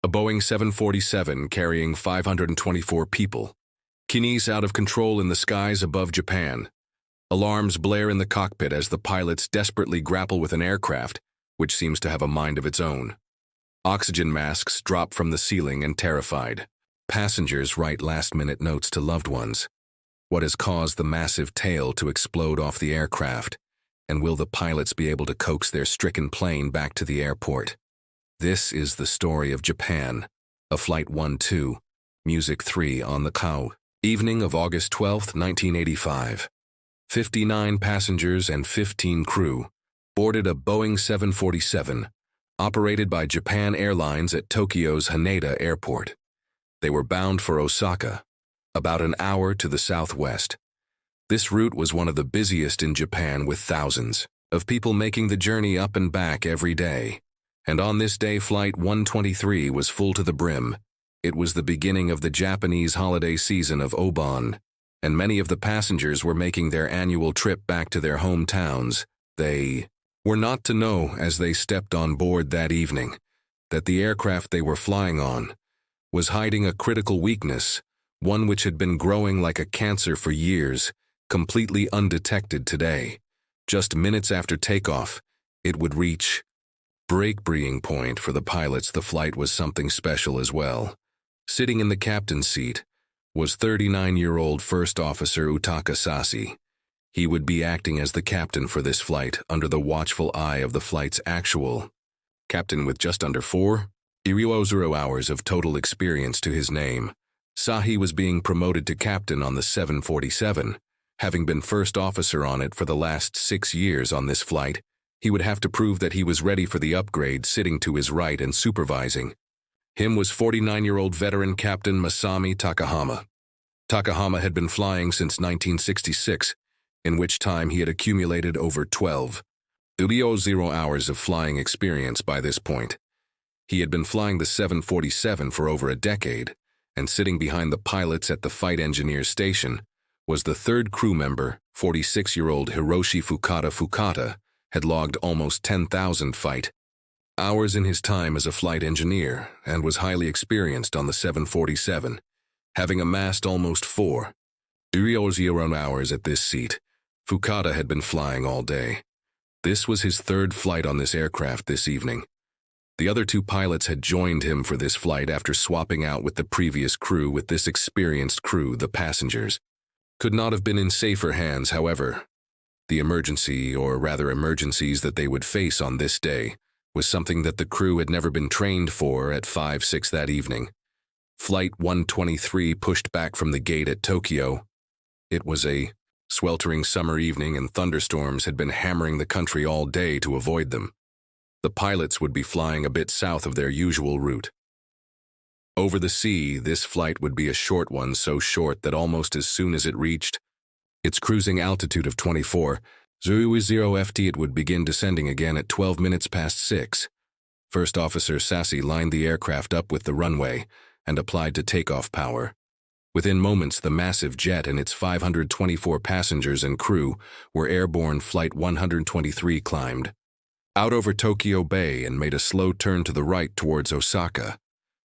A Boeing 747 carrying 524 people. Kines out of control in the skies above Japan. Alarms blare in the cockpit as the pilots desperately grapple with an aircraft, which seems to have a mind of its own. Oxygen masks drop from the ceiling and terrified. Passengers write last-minute notes to loved ones. What has caused the massive tail to explode off the aircraft? And will the pilots be able to coax their stricken plane back to the airport? This is the story of Japan, a Flight 12, Music 3 on the Cow. Evening of August 12, 1985. 59 passengers and 15 crew boarded a Boeing 747, operated by Japan Airlines at Tokyo's Haneda Airport. They were bound for Osaka, about an hour to the southwest. This route was one of the busiest in Japan, with thousands of people making the journey up and back every day. And on this day, Flight 123 was full to the brim. It was the beginning of the Japanese holiday season of Obon, and many of the passengers were making their annual trip back to their hometowns. They were not to know, as they stepped on board that evening, that the aircraft they were flying on was hiding a critical weakness, one which had been growing like a cancer for years, completely undetected today. Just minutes after takeoff, it would reach break-breaking point for the pilots. The flight was something special as well. Sitting in the captain's seat was 39-year-old First Officer Utaka Sasi. He would be acting as the captain for this flight under the watchful eye of the flight's actual captain with just under 4.00 hours of total experience to his name. Sahi was being promoted to captain on the 747. Having been first officer on it for the last 6 years on this flight, he would have to prove that he was ready for the upgrade. Sitting to his right and supervising him was 49-year-old veteran Captain Masami Takahama. Takahama had been flying since 1966, in which time he had accumulated over 12.00 hours of flying experience by this point. He had been flying the 747 for over a decade, and sitting behind the pilots at the flight engineer station was the third crew member, 46-year-old Hiroshi Fukata, had logged almost 10,000 flight hours in his time as a flight engineer and was highly experienced on the 747, having amassed almost 4.00 hours at this seat. Fukata had been flying all day. This was his third flight on this aircraft this evening. The other two pilots had joined him for this flight after swapping out with the previous crew. With this experienced crew, the passengers could not have been in safer hands. However, the emergency, or rather emergencies, that they would face on this day was something that the crew had never been trained for. At 5:06 that evening, Flight 123 pushed back from the gate at Tokyo. It was a sweltering summer evening, and thunderstorms had been hammering the country all day to avoid them. The pilots would be flying a bit south of their usual route. Over the sea, this flight would be a short one, so short that almost as soon as it reached its cruising altitude of 24.00 ft, it would begin descending again at 12 minutes past 6. First Officer Sasi lined the aircraft up with the runway and applied to takeoff power. Within moments, the massive jet and its 524 passengers and crew were airborne. Flight 123 climbed out over Tokyo Bay and made a slow turn to the right towards Osaka.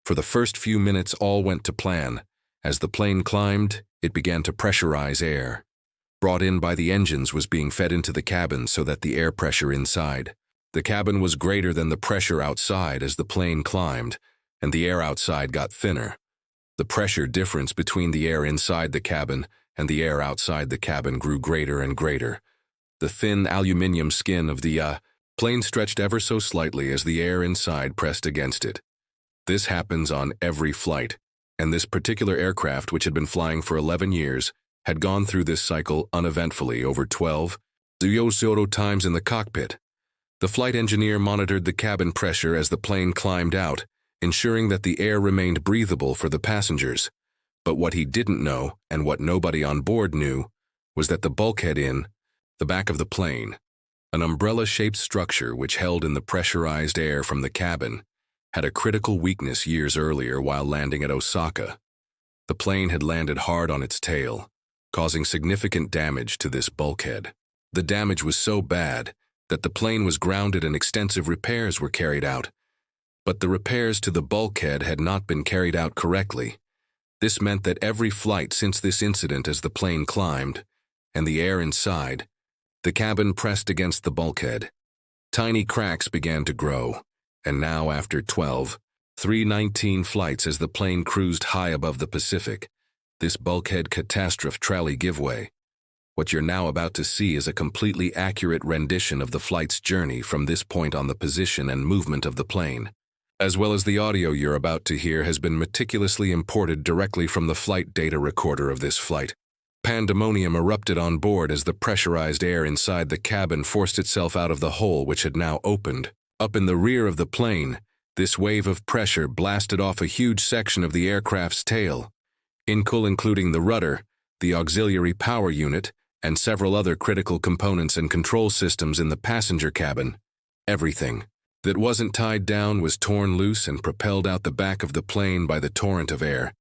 For the first few minutes, all went to plan. As the plane climbed, it began to pressurize. Air brought in by the engines was being fed into the cabin so that the air pressure inside the cabin was greater than the pressure outside. As the plane climbed and the air outside got thinner, the pressure difference between the air inside the cabin and the air outside the cabin grew greater and greater. The thin aluminum skin of the plane stretched ever so slightly as the air inside pressed against it. This happens on every flight, and this particular aircraft, which had been flying for 11 years, had gone through this cycle uneventfully over 12.00 times in the cockpit. The flight engineer monitored the cabin pressure as the plane climbed out, ensuring that the air remained breathable for the passengers. But what he didn't know, and what nobody on board knew, was that the bulkhead in the back of the plane, an umbrella-shaped structure which held in the pressurized air from the cabin, had a critical weakness years earlier while landing at Osaka. The plane had landed hard on its tail, causing significant damage to this bulkhead. The damage was so bad that the plane was grounded and extensive repairs were carried out. But the repairs to the bulkhead had not been carried out correctly. This meant that every flight since this incident as the plane climbed, and the air inside, the cabin pressed against the bulkhead. Tiny cracks began to grow, and now after 319 flights as the plane cruised high above the Pacific, this bulkhead catastrophe trally giveaway. What you're now about to see is a completely accurate rendition of the flight's journey from this point on the position and movement of the plane. As well as the audio you're about to hear has been meticulously imported directly from the flight data recorder of this flight. Pandemonium erupted on board as the pressurized air inside the cabin forced itself out of the hole which had now opened. Up in the rear of the plane, this wave of pressure blasted off a huge section of the aircraft's tail, including the rudder, the auxiliary power unit, and several other critical components and control systems in the passenger cabin. Everything that wasn't tied down was torn loose and propelled out the back of the plane by the torrent of air.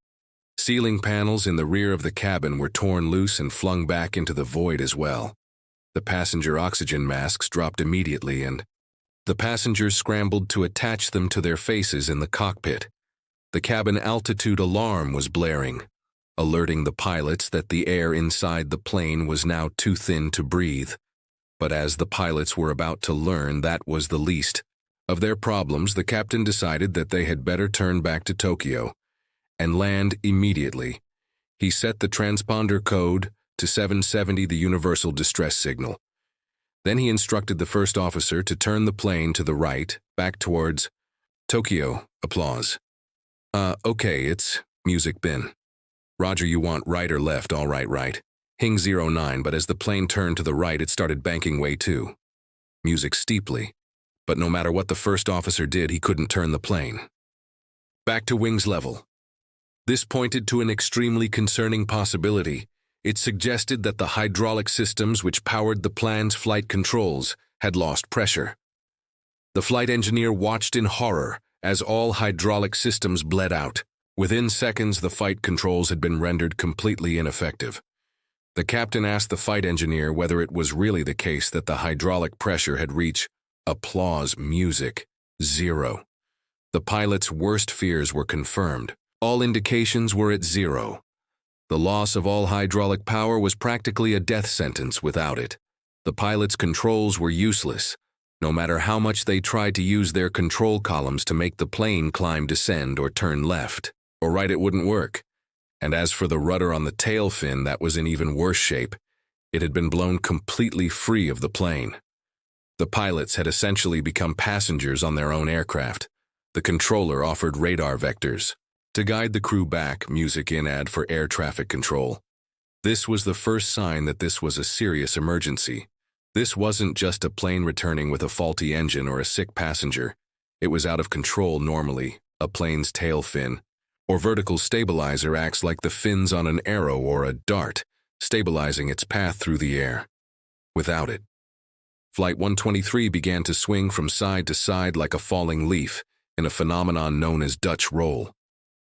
Ceiling panels in the rear of the cabin were torn loose and flung back into the void as well. The passenger oxygen masks dropped immediately and the passengers scrambled to attach them to their faces in the cockpit. The cabin altitude alarm was blaring, alerting the pilots that the air inside the plane was now too thin to breathe. But as the pilots were about to learn that was the least of their problems, the captain decided that they had better turn back to Tokyo and land immediately. He set the transponder code to 770, the universal distress signal. Then he instructed the first officer to turn the plane to the right, back towards Tokyo. Applause. Okay, it's music bin. Roger, you want right or left? All right, right. Hing 09, but as the plane turned to the right, it started banking way too. Music steeply. But no matter what the first officer did, he couldn't turn the plane back to wings level. This pointed to an extremely concerning possibility. It suggested that the hydraulic systems which powered the plane's flight controls had lost pressure. The flight engineer watched in horror as all hydraulic systems bled out. Within seconds, the flight controls had been rendered completely ineffective. The captain asked the flight engineer whether it was really the case that the hydraulic pressure had reached applause music 0. The pilot's worst fears were confirmed. All indications were at 0. The loss of all hydraulic power was practically a death sentence without it. The pilot's controls were useless. No matter how much they tried to use their control columns to make the plane climb, descend, or turn left or right, it wouldn't work. And as for the rudder on the tail fin, that was in even worse shape. It had been blown completely free of the plane. The pilots had essentially become passengers on their own aircraft. The controller offered radar vectors to guide the crew back, music in ad for air traffic control. This was the first sign that this was a serious emergency. This wasn't just a plane returning with a faulty engine or a sick passenger. It was out of control normally. A plane's tail fin or vertical stabilizer acts like the fins on an arrow or a dart, stabilizing its path through the air. Without it, Flight 123 began to swing from side to side like a falling leaf in a phenomenon known as Dutch roll.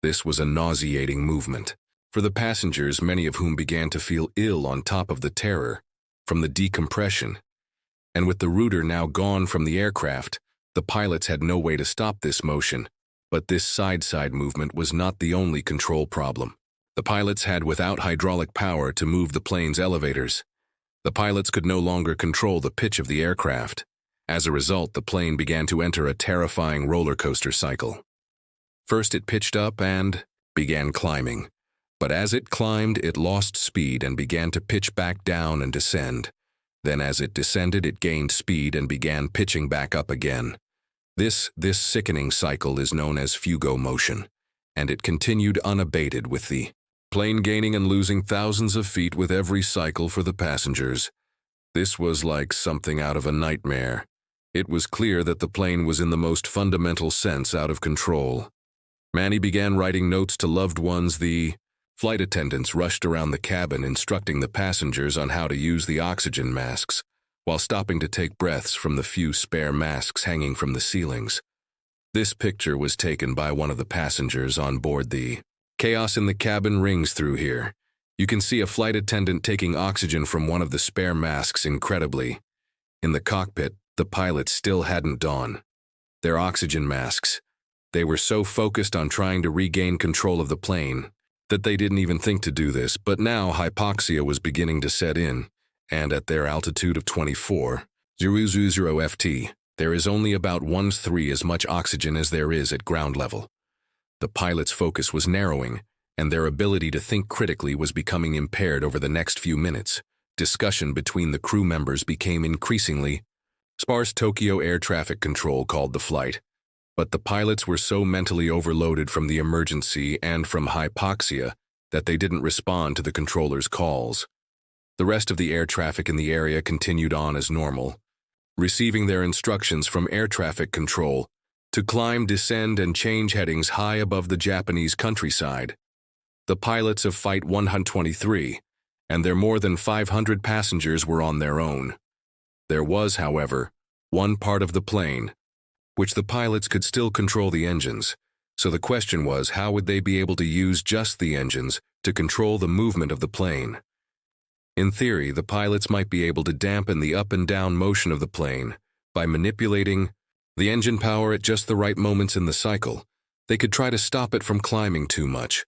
This was a nauseating movement for the passengers, many of whom began to feel ill on top of the terror from the decompression. And with the rudder now gone from the aircraft, the pilots had no way to stop this motion. But this side-side movement was not the only control problem. The pilots had without hydraulic power to move the plane's elevators. The pilots could no longer control the pitch of the aircraft. As a result, the plane began to enter a terrifying roller coaster cycle. First it pitched up and began climbing. But as it climbed, it lost speed and began to pitch back down and descend. Then as it descended, it gained speed and began pitching back up again. This sickening cycle is known as fugo motion, and it continued unabated with the plane gaining and losing thousands of feet with every cycle for the passengers. This was like something out of a nightmare. It was clear that the plane was in the most fundamental sense out of control. Manny began writing notes to loved ones. The flight attendants rushed around the cabin instructing the passengers on how to use the oxygen masks, while stopping to take breaths from the few spare masks hanging from the ceilings. This picture was taken by one of the passengers on board. The chaos in the cabin rings through here. You can see a flight attendant taking oxygen from one of the spare masks incredibly. In the cockpit, the pilots still hadn't donned their oxygen masks. They were so focused on trying to regain control of the plane that they didn't even think to do this, but now hypoxia was beginning to set in, and at their altitude of 24,000 ft, there is only about 1/3 as much oxygen as there is at ground level. The pilot's focus was narrowing, and their ability to think critically was becoming impaired over the next few minutes. Discussion between the crew members became increasingly sparse. Tokyo Air Traffic Control called the flight, but the pilots were so mentally overloaded from the emergency and from hypoxia that they didn't respond to the controller's calls. The rest of the air traffic in the area continued on as normal, receiving their instructions from air traffic control to climb, descend, and change headings high above the Japanese countryside. The pilots of Flight 123 and their more than 500 passengers were on their own. There was, however, one part of the plane which the pilots could still control the engines, so the question was, how would they be able to use just the engines to control the movement of the plane? In theory, the pilots might be able to dampen the up and down motion of the plane by manipulating the engine power at just the right moments in the cycle. They could try to stop it from climbing too much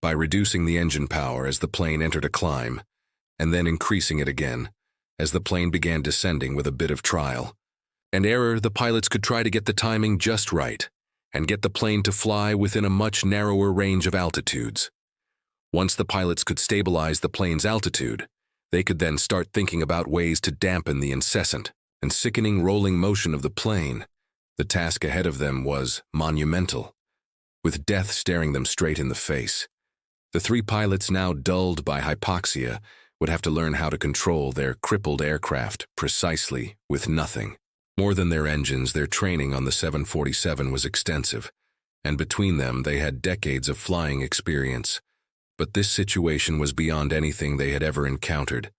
by reducing the engine power as the plane entered a climb, and then increasing it again as the plane began descending. With a bit of trial and error, the pilots could try to get the timing just right and get the plane to fly within a much narrower range of altitudes. Once the pilots could stabilize the plane's altitude, they could then start thinking about ways to dampen the incessant and sickening rolling motion of the plane. The task ahead of them was monumental, with death staring them straight in the face. The three pilots, now dulled by hypoxia, would have to learn how to control their crippled aircraft precisely with nothing. More than their engines, their training on the 747 was extensive, and between them they had decades of flying experience. But this situation was beyond anything they had ever encountered,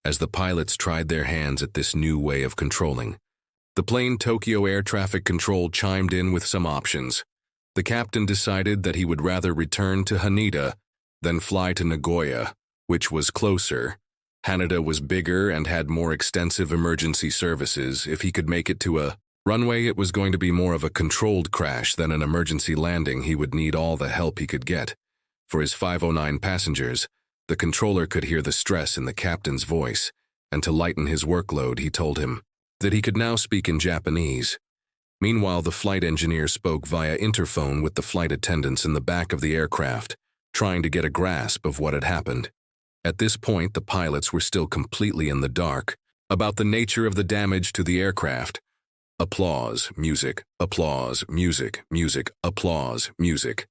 as the pilots tried their hands at this new way of controlling the plane. Tokyo Air Traffic Control chimed in with some options. The captain decided that he would rather return to Haneda than fly to Nagoya, which was closer. Haneda was bigger and had more extensive emergency services. If he could make it to a runway, it was going to be more of a controlled crash than an emergency landing. He would need all the help he could get. For his 509 passengers, the controller could hear the stress in the captain's voice, and to lighten his workload, he told him that he could now speak in Japanese. Meanwhile, the flight engineer spoke via interphone with the flight attendants in the back of the aircraft, trying to get a grasp of what had happened. At this point, the pilots were still completely in the dark about the nature of the damage to the aircraft. Applause, music, applause, music, music, applause, music.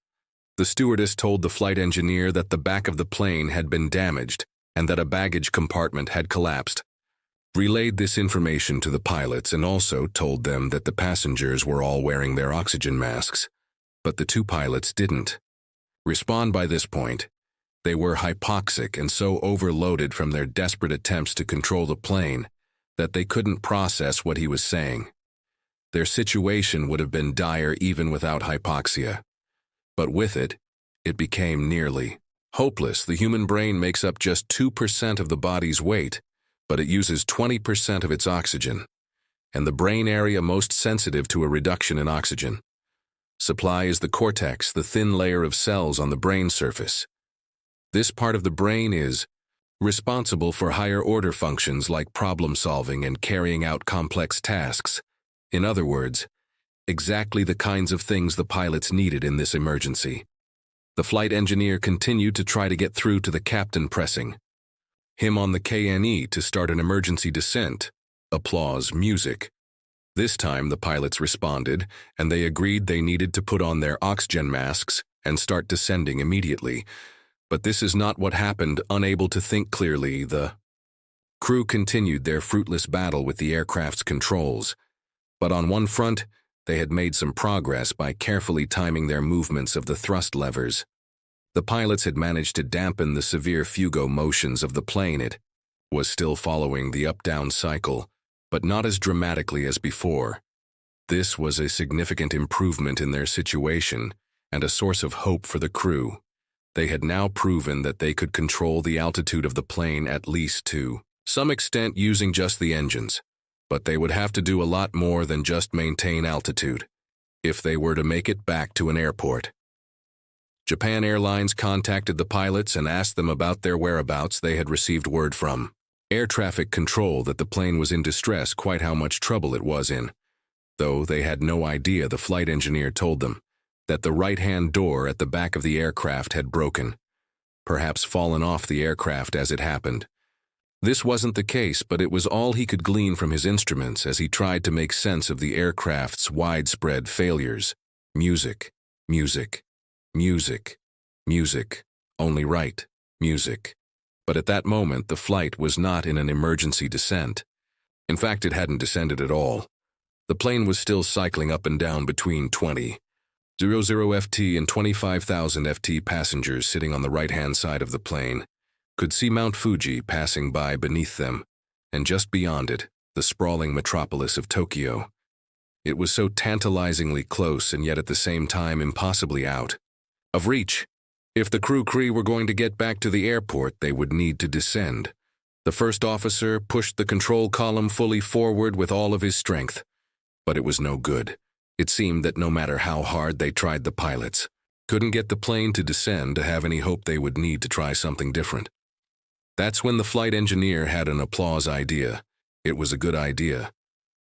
The stewardess told the flight engineer that the back of the plane had been damaged and that a baggage compartment had collapsed. Relayed this information to the pilots and also told them that the passengers were all wearing their oxygen masks, but the two pilots didn't respond by this point. They were hypoxic and so overloaded from their desperate attempts to control the plane that they couldn't process what he was saying. Their situation would have been dire even without hypoxia. But with it, it became nearly hopeless. The human brain makes up just 2% of the body's weight, but it uses 20% of its oxygen, and the brain area most sensitive to a reduction in oxygen supply is the cortex, the thin layer of cells on the brain surface. This part of the brain is responsible for higher-order functions like problem-solving and carrying out complex tasks. In other words, exactly the kinds of things the pilots needed in this emergency. The flight engineer continued to try to get through to the captain, pressing him on the KNE to start an emergency descent. Applause, music. This time the pilots responded, and they agreed they needed to put on their oxygen masks and start descending immediately. But this is not what happened. Unable to think clearly, the crew continued their fruitless battle with the aircraft's controls. But on one front, they had made some progress by carefully timing their movements of the thrust levers. The pilots had managed to dampen the severe fugo motions of the plane. It was still following the up-down cycle, but not as dramatically as before. This was a significant improvement in their situation and a source of hope for the crew. They had now proven that they could control the altitude of the plane at least to some extent using just the engines, but they would have to do a lot more than just maintain altitude. if they were to make it back to an airport. Japan Airlines contacted the pilots and asked them about their whereabouts. They had received word from air traffic control that the plane was in distress, quite how much trouble it was in. Though they had no idea, the flight engineer told them that the right-hand door at the back of the aircraft had broken, perhaps fallen off the aircraft as it happened. This wasn't the case, but it was all he could glean from his instruments as he tried to make sense of the aircraft's widespread failures. Music, music, music, music, only right, music. But at that moment, the flight was not in an emergency descent. In fact, it hadn't descended at all. The plane was still cycling up and down between 20,000 FT and 25,000 FT. Passengers sitting on the right-hand side of the plane could see Mount Fuji passing by beneath them, and just beyond it, the sprawling metropolis of Tokyo. It was so tantalizingly close and yet at the same time impossibly out of reach. If the crew were going to get back to the airport, they would need to descend. The first officer pushed the control column fully forward with all of his strength, but it was no good. It seemed that no matter how hard they tried, the pilots couldn't get the plane to descend to have any hope. They would need to try something different. That's when the flight engineer had an applause idea. It was a good idea.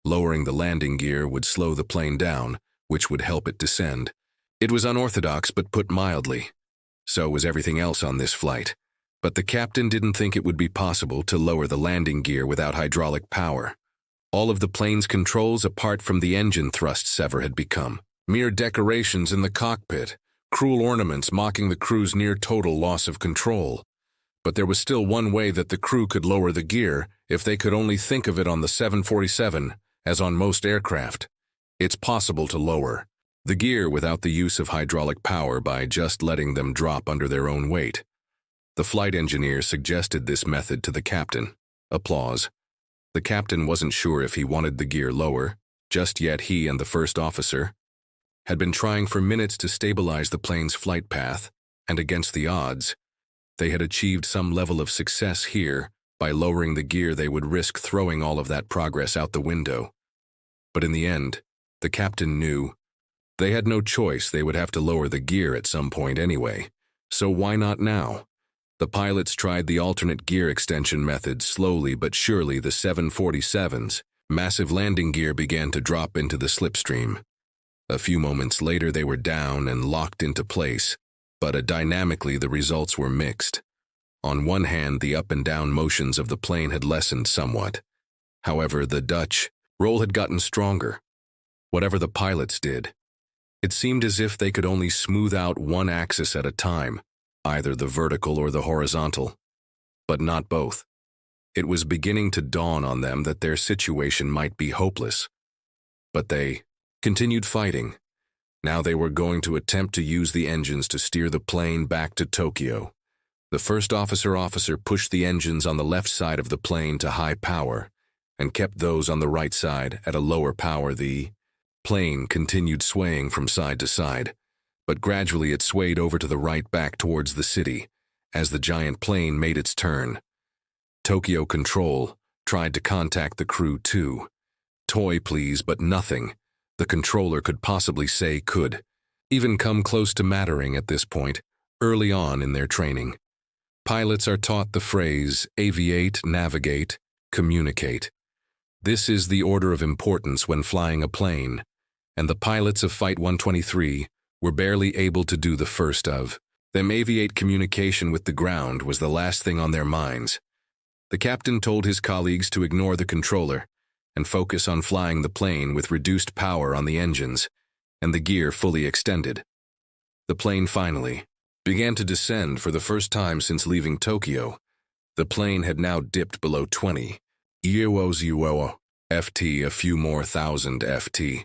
Lowering the landing gear would slow the plane down, which would help it descend. It was unorthodox, but put mildly. So was everything else on this flight. But the captain didn't think it would be possible to lower the landing gear without hydraulic power. All of the plane's controls, apart from the engine thrust sever, had become mere decorations in the cockpit, cruel ornaments mocking the crew's near-total loss of control. But there was still one way that the crew could lower the gear, if they could only think of it on the 747, as on most aircraft. It's possible to lower the gear without the use of hydraulic power by just letting them drop under their own weight. The flight engineer suggested this method to the captain. Applause. The captain wasn't sure if he wanted the gear lower. Just yet he and the first officer had been trying for minutes to stabilize the plane's flight path, and against the odds, they had achieved some level of success here. By lowering the gear, they would risk throwing all of that progress out the window. But in the end, the captain knew they had no choice. They would have to lower the gear at some point anyway. So why not now? The pilots tried the alternate gear extension method. Slowly but surely, the 747's massive landing gear began to drop into the slipstream. A few moments later, they were down and locked into place. But dynamically, the results were mixed. On one hand, the up and down motions of the plane had lessened somewhat. However, the Dutch roll had gotten stronger. Whatever the pilots did, it seemed as if they could only smooth out one axis at a time, either the vertical or the horizontal, but not both. It was beginning to dawn on them that their situation might be hopeless. But they continued fighting. Now they were going to attempt to use the engines to steer the plane back to Tokyo. The first officer pushed the engines on the left side of the plane to high power and kept those on the right side at a lower power. The plane continued swaying from side to side, but gradually it swayed over to the right back towards the city as the giant plane made its turn. Tokyo Control tried to contact the crew too. Toy, please, but nothing the controller could possibly say could even come close to mattering at this point, early on in their training. Pilots are taught the phrase aviate, navigate, communicate. This is the order of importance when flying a plane, and the pilots of Flight 123 were barely able to do the first of them. Aviate. Communication with the ground was the last thing on their minds. The captain told his colleagues to ignore the controller and focus on flying the plane with reduced power on the engines and the gear fully extended. The plane finally began to descend for the first time since leaving Tokyo. The plane had now dipped below 20,000 FT, a few more thousand FT,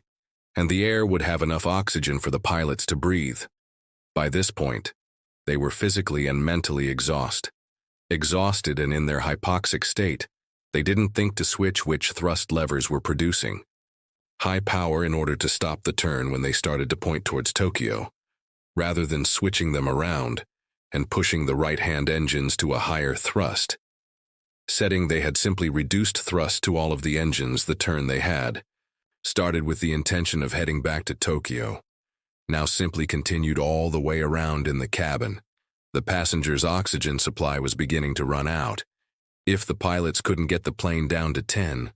and the air would have enough oxygen for the pilots to breathe. By this point, they were physically and mentally exhausted and in their hypoxic state. They didn't think to switch which thrust levers were producing high power in order to stop the turn when they started to point towards Tokyo, rather than switching them around and pushing the right-hand engines to a higher thrust setting. They had simply reduced thrust to all of the engines the turn they had. started with the intention of heading back to Tokyo, now simply continued all the way around in the cabin. The passenger's oxygen supply was beginning to run out. If the pilots couldn't get the plane down to 10,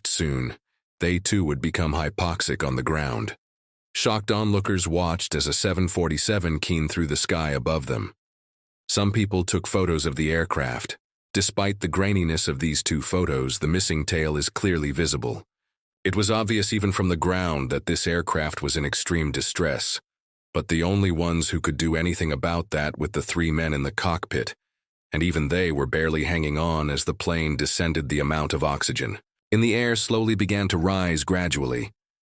soon, they too would become hypoxic on the ground. Shocked onlookers watched as a 747 keened through the sky above them. Some people took photos of the aircraft. Despite the graininess of these two photos, the missing tail is clearly visible. It was obvious even from the ground that this aircraft was in extreme distress, but the only ones who could do anything about that were the three men in the cockpit, and even they were barely hanging on as the plane descended the amount of oxygen. In the air slowly began to rise gradually.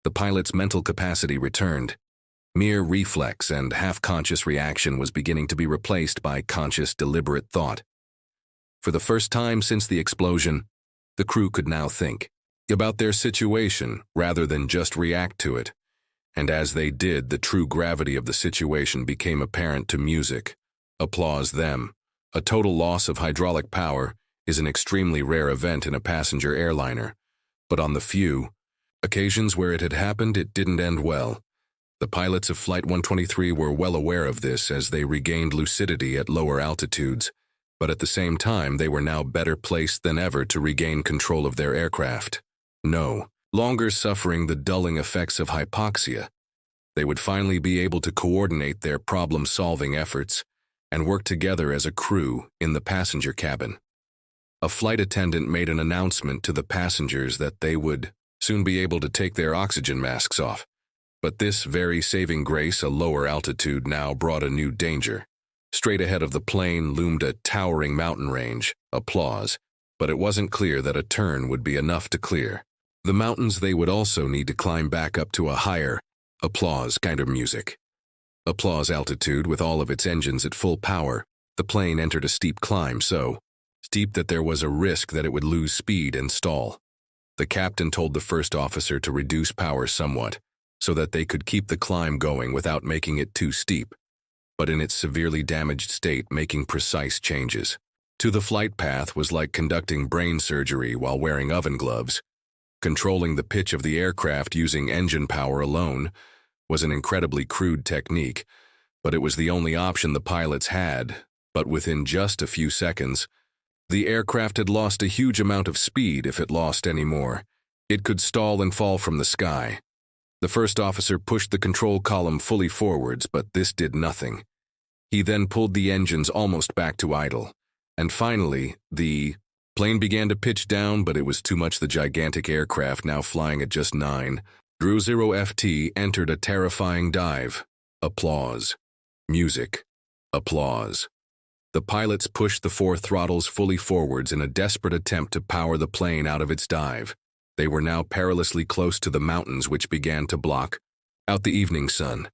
The pilot's mental capacity returned. Mere reflex and half-conscious reaction was beginning to be replaced by conscious, deliberate thought. For the first time since the explosion, the crew could now think about their situation rather than just react to it. And as they did, the true gravity of the situation became apparent to music. Applause them. A total loss of hydraulic power is an extremely rare event in a passenger airliner, but on the few occasions where it had happened, it didn't end well. The pilots of Flight 123 were well aware of this as they regained lucidity at lower altitudes, but at the same time they were now better placed than ever to regain control of their aircraft. No longer suffering the dulling effects of hypoxia, they would finally be able to coordinate their problem-solving efforts and work together as a crew in the passenger cabin. A flight attendant made an announcement to the passengers that they would soon be able to take their oxygen masks off. But this very saving grace, a lower altitude, now brought a new danger. Straight ahead of the plane loomed a towering mountain range. Applause. But it wasn't clear that a turn would be enough to clear the mountains. They would also need to climb back up to a higher applause kind of music. Applause altitude with all of its engines at full power. The plane entered a steep climb, so steep that there was a risk that it would lose speed and stall. The captain told the first officer to reduce power somewhat, so that they could keep the climb going without making it too steep, but in its severely damaged state making precise changes. To the flight path was like conducting brain surgery while wearing oven gloves. Controlling the pitch of the aircraft using engine power alone was an incredibly crude technique, but it was the only option the pilots had. But within just a few seconds, the aircraft had lost a huge amount of speed. If it lost any more, it could stall and fall from the sky. The first officer pushed the control column fully forwards, but this did nothing. He then pulled the engines almost back to idle. And finally, the plane began to pitch down, but it was too much. The gigantic aircraft, now flying at just 9.0 FT, entered a terrifying dive. Applause. Music. Applause. The pilots pushed the 4 throttles fully forwards in a desperate attempt to power the plane out of its dive. They were now perilously close to the mountains, which began to block out the evening sun.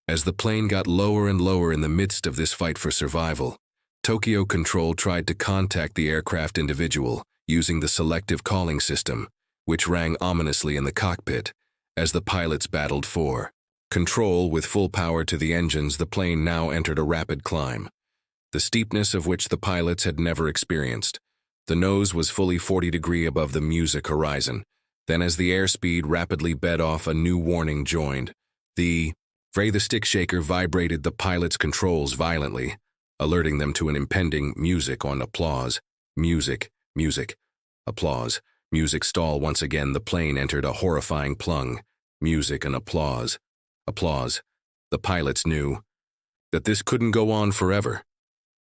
As the plane got lower and lower in the midst of this fight for survival, Tokyo Control tried to contact the aircraft individual using the selective calling system, which rang ominously in the cockpit as the pilots battled for control. With full power to the engines, the plane now entered a rapid climb, the steepness of which the pilots had never experienced. The nose was fully 40 degrees above the music horizon. Then as the airspeed rapidly bed off, a new warning joined. The stick shaker vibrated the pilot's controls violently, alerting them to an impending music on applause. Music, music, applause. Music stall once again. The plane entered a horrifying plunge. Music and applause. Applause. The pilots knew that this couldn't go on forever.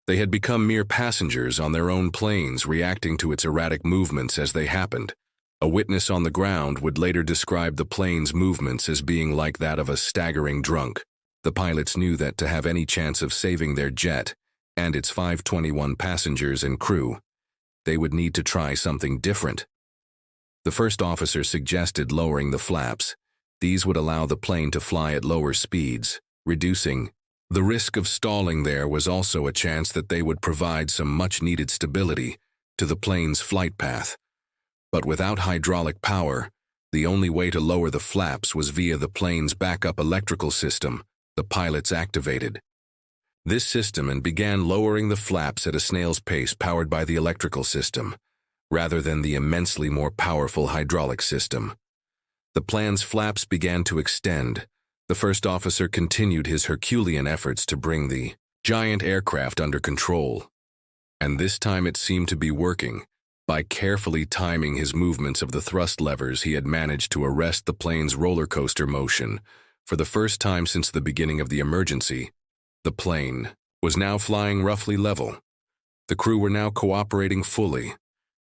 They had become mere passengers on their own planes, reacting to its erratic movements as they happened. A witness on the ground would later describe the plane's movements as being like that of a staggering drunk. The pilots knew that to have any chance of saving their jet and its 521 passengers and crew, they would need to try something different. The first officer suggested lowering the flaps. These would allow the plane to fly at lower speeds, reducing the risk of stalling. There was also a chance that they would provide some much-needed stability to the plane's flight path. But without hydraulic power, the only way to lower the flaps was via the plane's backup electrical system. The pilots activated this system and began lowering the flaps at a snail's pace, powered by the electrical system. rather than the immensely more powerful hydraulic system. The plane's flaps began to extend. The first officer continued his Herculean efforts to bring the giant aircraft under control. And this time it seemed to be working. By carefully timing his movements of the thrust levers, he had managed to arrest the plane's roller coaster motion. For the first time since the beginning of the emergency, the plane was now flying roughly level. The crew were now cooperating fully,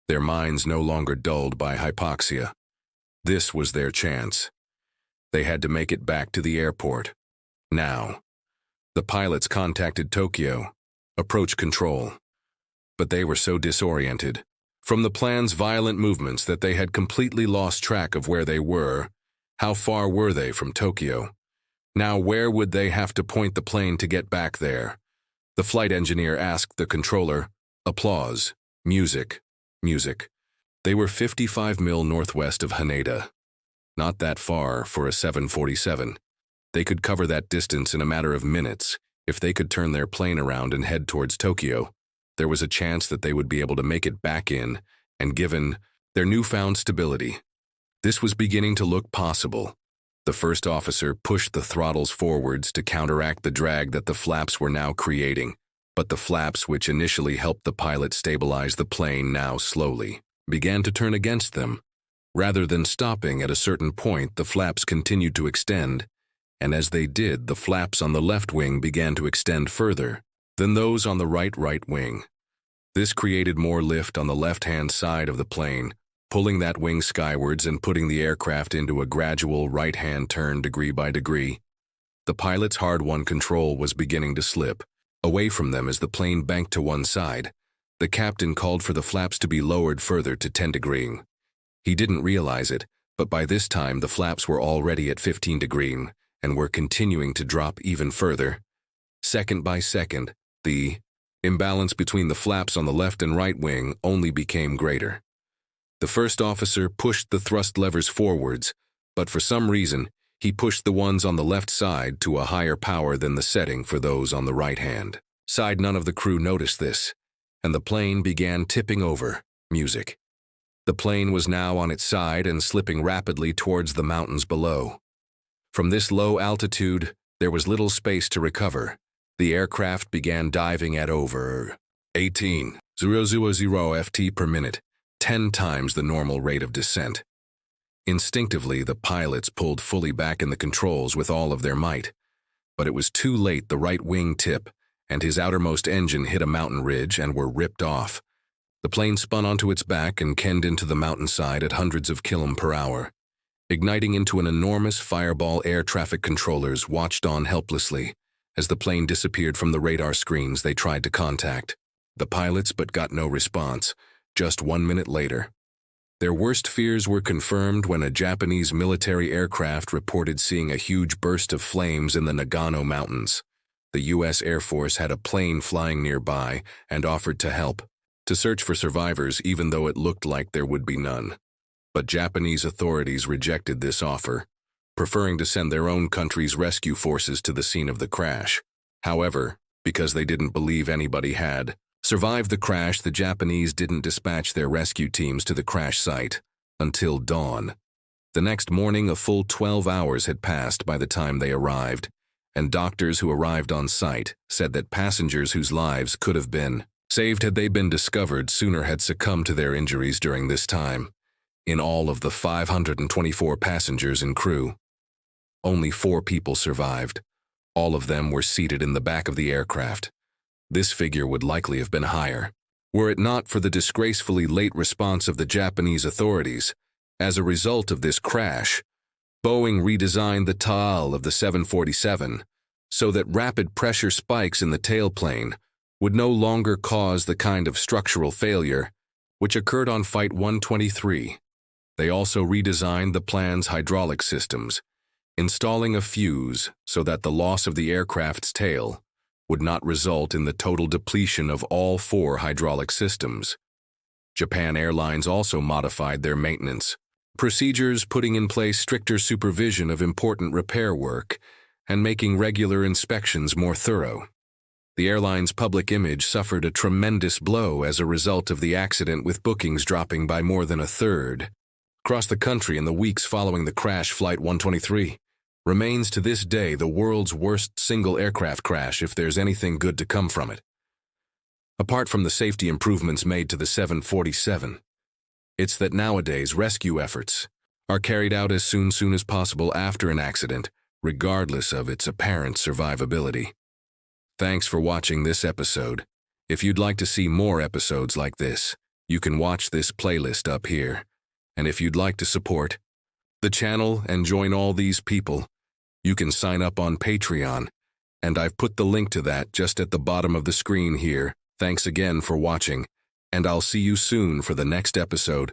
their minds no longer dulled by hypoxia. This was their chance. They had to make it back to the airport. Now. The pilots contacted Tokyo, approach control. But they were so disoriented from the plane's violent movements that they had completely lost track of where they were. How far were they from Tokyo? Now where would they have to point the plane to get back there? The flight engineer asked the controller. Applause. Music. Music. They were 55 mil northwest of Haneda. Not that far for a 747. They could cover that distance in a matter of minutes. If they could turn their plane around and head towards Tokyo, there was a chance that they would be able to make it back in, and given their newfound stability, this was beginning to look possible. The first officer pushed the throttles forwards to counteract the drag that the flaps were now creating, but the flaps, which initially helped the pilot stabilize the plane, now slowly began to turn against them. Rather than stopping at a certain point, the flaps continued to extend, and as they did, the flaps on the left wing began to extend further than those on the right wing. This created more lift on the left-hand side of the plane, pulling that wing skywards and putting the aircraft into a gradual right-hand turn degree by degree. The pilot's hard-won control was beginning to slip away from them as the plane banked to one side. The captain called for the flaps to be lowered further to 10 degrees. He didn't realize it, but by this time the flaps were already at 15 degrees and were continuing to drop even further. Second by second, the imbalance between the flaps on the left and right wing only became greater. The first officer pushed the thrust levers forwards, but for some reason, he pushed the ones on the left side to a higher power than the setting for those on the right-hand side. None of the crew noticed this, and the plane began tipping over. Music. The plane was now on its side and slipping rapidly towards the mountains below. From this low altitude, there was little space to recover. The aircraft began diving at over 18,000 ft per minute, 10 times the normal rate of descent. Instinctively, the pilots pulled fully back in the controls with all of their might. But it was too late. The right wing tip and his outermost engine hit a mountain ridge and were ripped off. The plane spun onto its back and kenned into the mountainside at hundreds of km/h. Igniting into an enormous fireball, air traffic controllers watched on helplessly. As the plane disappeared from the radar screens, they tried to contact the pilots but got no response. Just 1 minute later, their worst fears were confirmed when a Japanese military aircraft reported seeing a huge burst of flames in the Nagano mountains. The U.S. Air Force had a plane flying nearby and offered to help, to search for survivors even though it looked like there would be none. But Japanese authorities rejected this offer, preferring to send their own country's rescue forces to the scene of the crash. However, because they didn't believe anybody had survived the crash, the Japanese didn't dispatch their rescue teams to the crash site until dawn. The next morning, a full 12 hours had passed by the time they arrived, and doctors who arrived on site said that passengers whose lives could have been saved had they been discovered sooner had succumbed to their injuries during this time. In all of the 524 passengers and crew, only 4 people survived. All of them were seated in the back of the aircraft. This figure would likely have been higher, were it not for the disgracefully late response of the Japanese authorities. As a result of this crash, Boeing redesigned the tail of the 747 so that rapid pressure spikes in the tailplane would no longer cause the kind of structural failure which occurred on Flight 123. They also redesigned the plane's hydraulic systems, installing a fuse so that the loss of the aircraft's tail would not result in the total depletion of all 4 hydraulic systems. Japan Airlines also modified their maintenance procedures, putting in place stricter supervision of important repair work and making regular inspections more thorough. The airline's public image suffered a tremendous blow as a result of the accident, with bookings dropping by more than a third. Across the country in the weeks following the crash, Flight 123 remains to this day the world's worst single aircraft crash, if there's anything good to come from it. Apart from the safety improvements made to the 747, it's that nowadays rescue efforts are carried out as soon as possible after an accident, regardless of its apparent survivability. Thanks for watching this episode. If you'd like to see more episodes like this, you can watch this playlist up here. And if you'd like to support the channel and join all these people, you can sign up on Patreon, and I've put the link to that just at the bottom of the screen here. Thanks again for watching, and I'll see you soon for the next episode